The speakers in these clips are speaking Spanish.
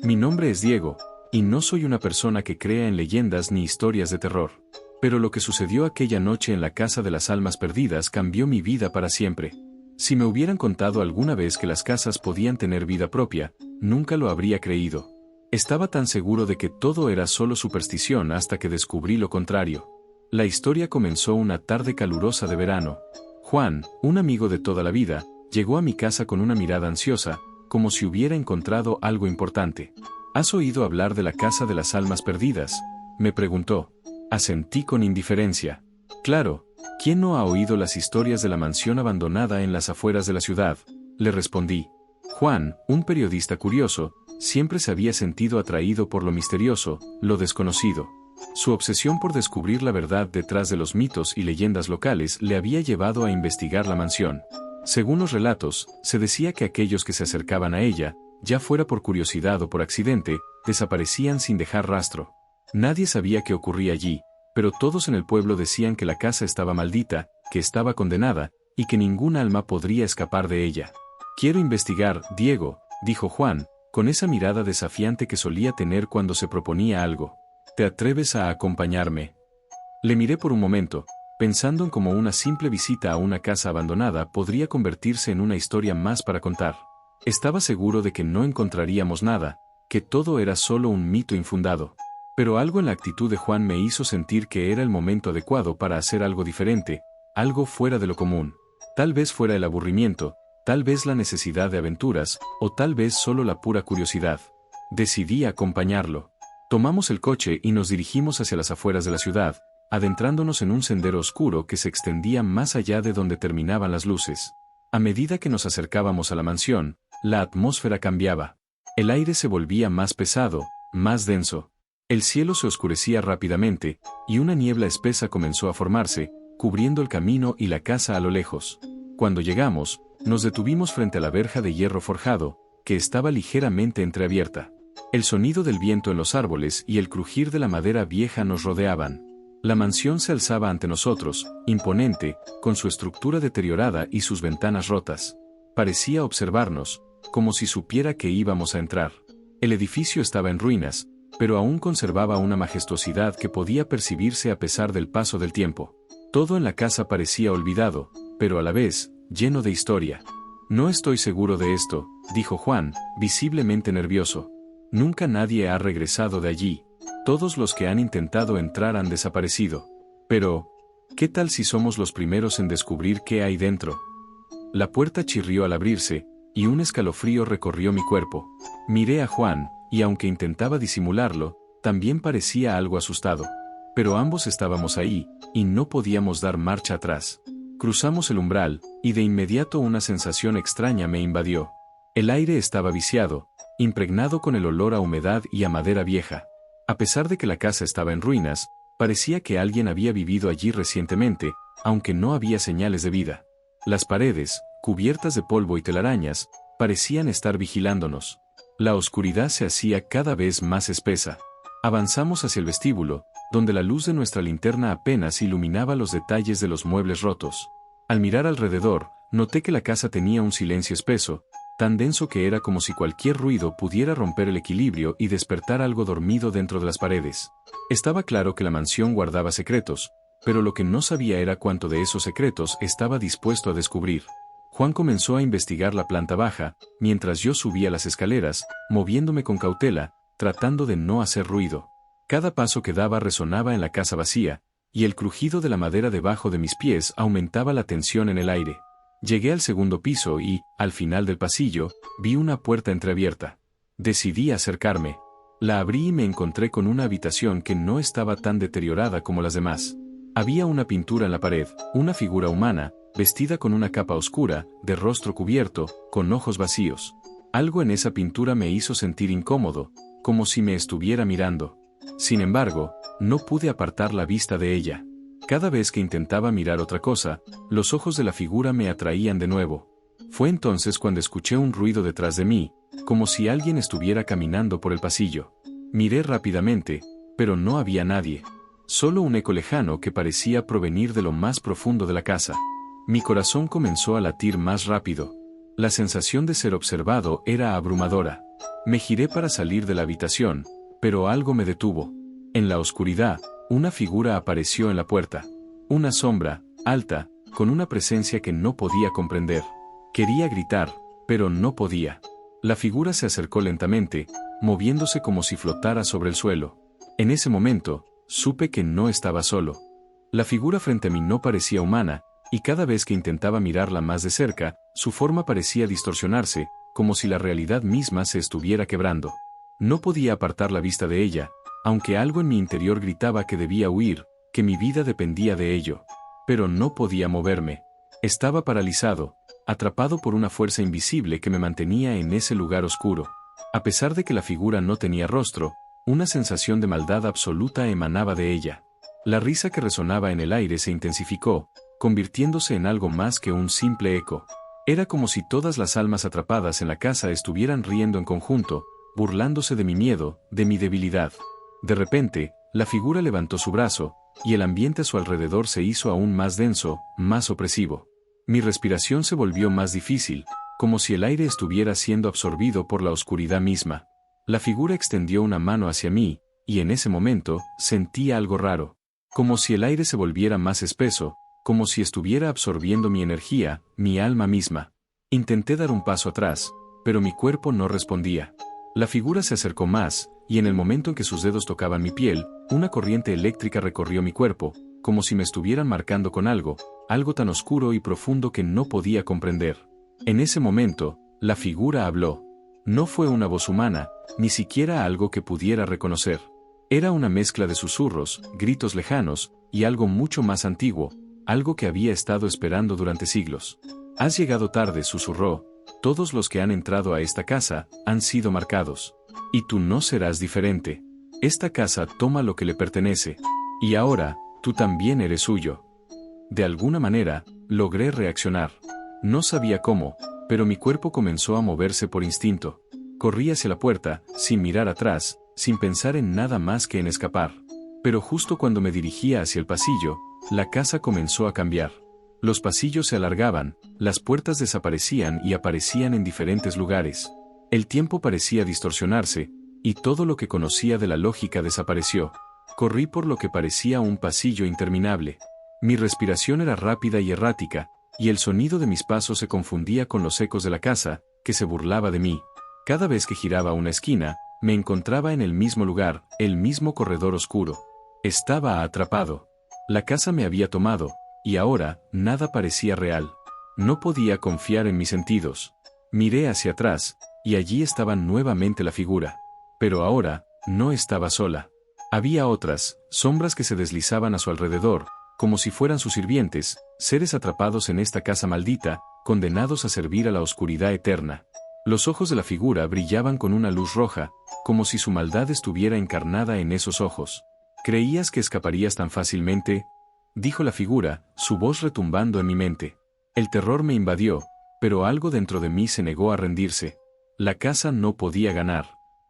Mi nombre es Diego, y no soy una persona que crea en leyendas ni historias de terror. Pero lo que sucedió aquella noche en la Casa de las Almas Perdidas cambió mi vida para siempre. Si me hubieran contado alguna vez que las casas podían tener vida propia, nunca lo habría creído. Estaba tan seguro de que todo era solo superstición hasta que descubrí lo contrario. La historia comenzó una tarde calurosa de verano. Juan, un amigo de toda la vida, llegó a mi casa con una mirada ansiosa, como si hubiera encontrado algo importante. ¿Has oído hablar de la Casa de las Almas Perdidas?, me preguntó. Asentí con indiferencia. Claro, ¿quién no ha oído las historias de la mansión abandonada en las afueras de la ciudad?, le respondí. Juan, un periodista curioso, siempre se había sentido atraído por lo misterioso, lo desconocido. Su obsesión por descubrir la verdad detrás de los mitos y leyendas locales le había llevado a investigar la mansión. Según los relatos, se decía que aquellos que se acercaban a ella, ya fuera por curiosidad o por accidente, desaparecían sin dejar rastro. Nadie sabía qué ocurría allí, pero todos en el pueblo decían que la casa estaba maldita, que estaba condenada, y que ningún alma podría escapar de ella. Quiero investigar, Diego, dijo Juan, con esa mirada desafiante que solía tener cuando se proponía algo. ¿Te atreves a acompañarme? Le miré por un momento, pensando en cómo una simple visita a una casa abandonada podría convertirse en una historia más para contar. Estaba seguro de que no encontraríamos nada, que todo era solo un mito infundado. Pero algo en la actitud de Juan me hizo sentir que era el momento adecuado para hacer algo diferente, algo fuera de lo común. Tal vez fuera el aburrimiento, tal vez la necesidad de aventuras, o tal vez solo la pura curiosidad. Decidí acompañarlo. Tomamos el coche y nos dirigimos hacia las afueras de la ciudad, adentrándonos en un sendero oscuro que se extendía más allá de donde terminaban las luces. A medida que nos acercábamos a la mansión, la atmósfera cambiaba. El aire se volvía más pesado, más denso. El cielo se oscurecía rápidamente, y una niebla espesa comenzó a formarse, cubriendo el camino y la casa a lo lejos. Cuando llegamos, nos detuvimos frente a la verja de hierro forjado, que estaba ligeramente entreabierta. El sonido del viento en los árboles y el crujir de la madera vieja nos rodeaban. La mansión se alzaba ante nosotros, imponente, con su estructura deteriorada y sus ventanas rotas. Parecía observarnos, como si supiera que íbamos a entrar. El edificio estaba en ruinas, pero aún conservaba una majestuosidad que podía percibirse a pesar del paso del tiempo. Todo en la casa parecía olvidado, pero a la vez, lleno de historia. No estoy seguro de esto, dijo Juan, visiblemente nervioso. Nunca nadie ha regresado de allí. Todos los que han intentado entrar han desaparecido. Pero, ¿qué tal si somos los primeros en descubrir qué hay dentro? La puerta chirrió al abrirse, y un escalofrío recorrió mi cuerpo. Miré a Juan, y aunque intentaba disimularlo, también parecía algo asustado. Pero ambos estábamos ahí, y no podíamos dar marcha atrás. Cruzamos el umbral, y de inmediato una sensación extraña me invadió. El aire estaba viciado, impregnado con el olor a humedad y a madera vieja. A pesar de que la casa estaba en ruinas, parecía que alguien había vivido allí recientemente, aunque no había señales de vida. Las paredes, cubiertas de polvo y telarañas, parecían estar vigilándonos. La oscuridad se hacía cada vez más espesa. Avanzamos hacia el vestíbulo, donde la luz de nuestra linterna apenas iluminaba los detalles de los muebles rotos. Al mirar alrededor, noté que la casa tenía un silencio espeso, tan denso que era como si cualquier ruido pudiera romper el equilibrio y despertar algo dormido dentro de las paredes. Estaba claro que la mansión guardaba secretos, pero lo que no sabía era cuánto de esos secretos estaba dispuesto a descubrir. Juan comenzó a investigar la planta baja, mientras yo subía las escaleras, moviéndome con cautela, tratando de no hacer ruido. Cada paso que daba resonaba en la casa vacía, y el crujido de la madera debajo de mis pies aumentaba la tensión en el aire. Llegué al segundo piso y, al final del pasillo, vi una puerta entreabierta. Decidí acercarme. La abrí y me encontré con una habitación que no estaba tan deteriorada como las demás. Había una pintura en la pared, una figura humana, vestida con una capa oscura, de rostro cubierto, con ojos vacíos. Algo en esa pintura me hizo sentir incómodo, como si me estuviera mirando. Sin embargo, no pude apartar la vista de ella. Cada vez que intentaba mirar otra cosa, los ojos de la figura me atraían de nuevo. Fue entonces cuando escuché un ruido detrás de mí, como si alguien estuviera caminando por el pasillo. Miré rápidamente, pero no había nadie. Solo un eco lejano que parecía provenir de lo más profundo de la casa. Mi corazón comenzó a latir más rápido. La sensación de ser observado era abrumadora. Me giré para salir de la habitación, pero algo me detuvo. En la oscuridad, una figura apareció en la puerta. Una sombra, alta, con una presencia que no podía comprender. Quería gritar, pero no podía. La figura se acercó lentamente, moviéndose como si flotara sobre el suelo. En ese momento, supe que no estaba solo. La figura frente a mí no parecía humana, y cada vez que intentaba mirarla más de cerca, su forma parecía distorsionarse, como si la realidad misma se estuviera quebrando. No podía apartar la vista de ella, aunque algo en mi interior gritaba que debía huir, que mi vida dependía de ello. Pero no podía moverme. Estaba paralizado, atrapado por una fuerza invisible que me mantenía en ese lugar oscuro. A pesar de que la figura no tenía rostro, una sensación de maldad absoluta emanaba de ella. La risa que resonaba en el aire se intensificó, convirtiéndose en algo más que un simple eco. Era como si todas las almas atrapadas en la casa estuvieran riendo en conjunto, burlándose de mi miedo, de mi debilidad. De repente, la figura levantó su brazo, y el ambiente a su alrededor se hizo aún más denso, más opresivo. Mi respiración se volvió más difícil, como si el aire estuviera siendo absorbido por la oscuridad misma. La figura extendió una mano hacia mí, y en ese momento, sentí algo raro. Como si el aire se volviera más espeso, como si estuviera absorbiendo mi energía, mi alma misma. Intenté dar un paso atrás, pero mi cuerpo no respondía. La figura se acercó más, y en el momento en que sus dedos tocaban mi piel, una corriente eléctrica recorrió mi cuerpo, como si me estuvieran marcando con algo tan oscuro y profundo que no podía comprender. En ese momento, la figura habló. No fue una voz humana, ni siquiera algo que pudiera reconocer. Era una mezcla de susurros, gritos lejanos, y algo mucho más antiguo, algo que había estado esperando durante siglos. Has llegado tarde, susurró. Todos los que han entrado a esta casa han sido marcados. Y tú no serás diferente. Esta casa toma lo que le pertenece. Y ahora, tú también eres suyo. De alguna manera, logré reaccionar. No sabía cómo, pero mi cuerpo comenzó a moverse por instinto. Corrí hacia la puerta, sin mirar atrás, sin pensar en nada más que en escapar. Pero justo cuando me dirigía hacia el pasillo, la casa comenzó a cambiar. Los pasillos se alargaban, las puertas desaparecían y aparecían en diferentes lugares. El tiempo parecía distorsionarse, y todo lo que conocía de la lógica desapareció. Corrí por lo que parecía un pasillo interminable. Mi respiración era rápida y errática, y el sonido de mis pasos se confundía con los ecos de la casa, que se burlaba de mí. Cada vez que giraba una esquina, me encontraba en el mismo lugar, el mismo corredor oscuro. Estaba atrapado. La casa me había tomado, y ahora, nada parecía real. No podía confiar en mis sentidos. Miré hacia atrás, y allí estaba nuevamente la figura. Pero ahora, no estaba sola. Había otras, sombras que se deslizaban a su alrededor, como si fueran sus sirvientes, seres atrapados en esta casa maldita, condenados a servir a la oscuridad eterna. Los ojos de la figura brillaban con una luz roja, como si su maldad estuviera encarnada en esos ojos. ¿Creías que escaparías tan fácilmente?, dijo la figura, su voz retumbando en mi mente. El terror me invadió, pero algo dentro de mí se negó a rendirse. La casa no podía ganar.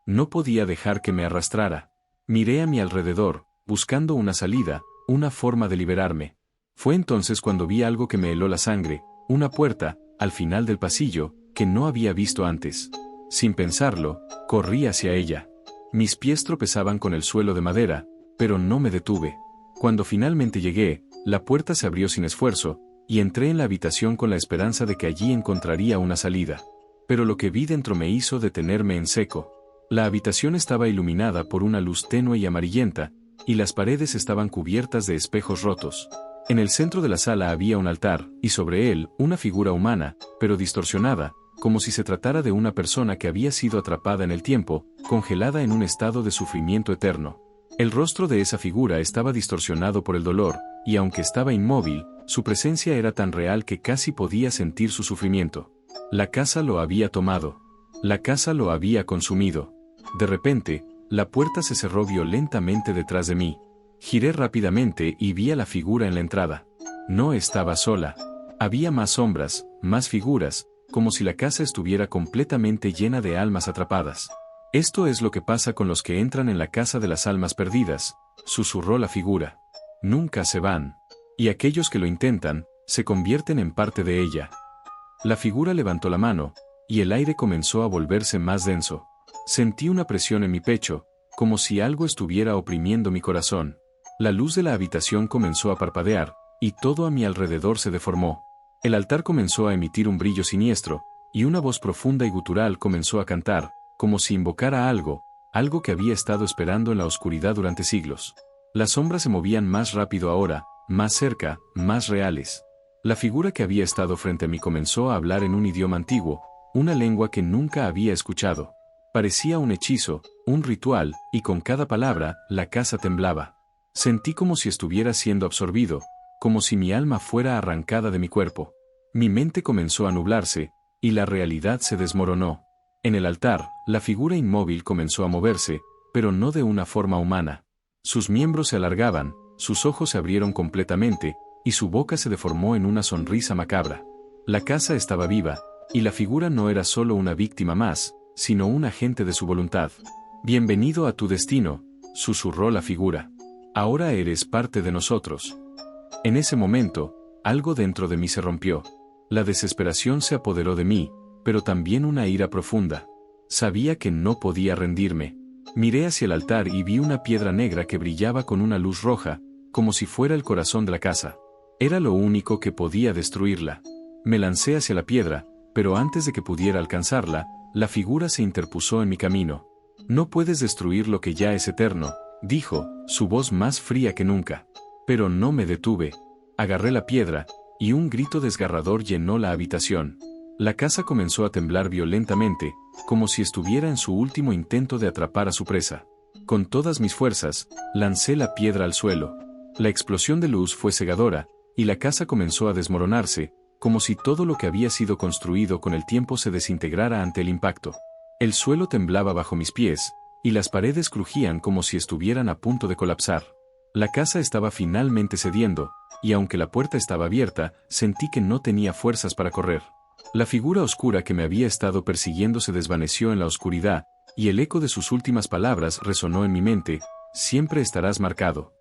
No podía dejar que me arrastrara. Miré a mi alrededor, buscando una salida, una forma de liberarme. Fue entonces cuando vi algo que me heló la sangre, una puerta, al final del pasillo, que no había visto antes. Sin pensarlo, corrí hacia ella. Mis pies tropezaban con el suelo de madera, pero no me detuve. Cuando finalmente llegué, la puerta se abrió sin esfuerzo, y entré en la habitación con la esperanza de que allí encontraría una salida. Pero lo que vi dentro me hizo detenerme en seco. La habitación estaba iluminada por una luz tenue y amarillenta, y las paredes estaban cubiertas de espejos rotos. En el centro de la sala había un altar, y sobre él, una figura humana, pero distorsionada, como si se tratara de una persona que había sido atrapada en el tiempo, congelada en un estado de sufrimiento eterno. El rostro de esa figura estaba distorsionado por el dolor, y aunque estaba inmóvil, su presencia era tan real que casi podía sentir su sufrimiento. La casa lo había tomado. La casa lo había consumido. De repente, la puerta se cerró violentamente detrás de mí. Giré rápidamente y vi a la figura en la entrada. No estaba sola. Había más sombras, más figuras, como si la casa estuviera completamente llena de almas atrapadas. Esto es lo que pasa con los que entran en la casa de las almas perdidas, susurró la figura. Nunca se van. Y aquellos que lo intentan, se convierten en parte de ella. La figura levantó la mano, y el aire comenzó a volverse más denso. Sentí una presión en mi pecho, como si algo estuviera oprimiendo mi corazón. La luz de la habitación comenzó a parpadear, y todo a mi alrededor se deformó. El altar comenzó a emitir un brillo siniestro, y una voz profunda y gutural comenzó a cantar, como si invocara algo que había estado esperando en la oscuridad durante siglos. Las sombras se movían más rápido ahora, más cerca, más reales. La figura que había estado frente a mí comenzó a hablar en un idioma antiguo, una lengua que nunca había escuchado. Parecía un hechizo, un ritual, y con cada palabra, la casa temblaba. Sentí como si estuviera siendo absorbido, como si mi alma fuera arrancada de mi cuerpo. Mi mente comenzó a nublarse, y la realidad se desmoronó. En el altar, la figura inmóvil comenzó a moverse, pero no de una forma humana. Sus miembros se alargaban, sus ojos se abrieron completamente, y su boca se deformó en una sonrisa macabra. La casa estaba viva, y la figura no era solo una víctima más, sino un agente de su voluntad. «Bienvenido a tu destino», susurró la figura. «Ahora eres parte de nosotros». En ese momento, algo dentro de mí se rompió. La desesperación se apoderó de mí, pero también una ira profunda. Sabía que no podía rendirme. Miré hacia el altar y vi una piedra negra que brillaba con una luz roja, como si fuera el corazón de la casa. Era lo único que podía destruirla. Me lancé hacia la piedra, pero antes de que pudiera alcanzarla, la figura se interpuso en mi camino. «No puedes destruir lo que ya es eterno», dijo, su voz más fría que nunca. Pero no me detuve. Agarré la piedra, y un grito desgarrador llenó la habitación. La casa comenzó a temblar violentamente, como si estuviera en su último intento de atrapar a su presa. Con todas mis fuerzas, lancé la piedra al suelo. La explosión de luz fue cegadora, y la casa comenzó a desmoronarse, como si todo lo que había sido construido con el tiempo se desintegrara ante el impacto. El suelo temblaba bajo mis pies, y las paredes crujían como si estuvieran a punto de colapsar. La casa estaba finalmente cediendo, y aunque la puerta estaba abierta, sentí que no tenía fuerzas para correr. La figura oscura que me había estado persiguiendo se desvaneció en la oscuridad, y el eco de sus últimas palabras resonó en mi mente: «Siempre estarás marcado».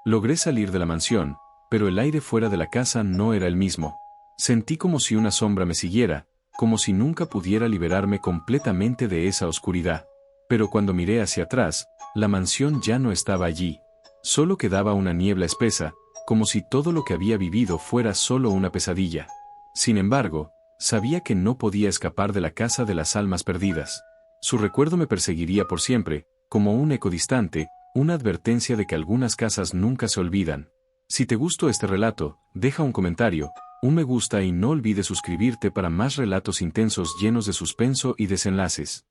Logré salir de la mansión, pero el aire fuera de la casa no era el mismo. Sentí como si una sombra me siguiera, como si nunca pudiera liberarme completamente de esa oscuridad. Pero cuando miré hacia atrás, la mansión ya no estaba allí. Solo quedaba una niebla espesa, como si todo lo que había vivido fuera solo una pesadilla. Sin embargo, sabía que no podía escapar de la casa de las almas perdidas. Su recuerdo me perseguiría por siempre, como un eco distante, una advertencia de que algunas casas nunca se olvidan. Si te gustó este relato, deja un comentario, un me gusta y no olvides suscribirte para más relatos intensos llenos de suspenso y desenlaces.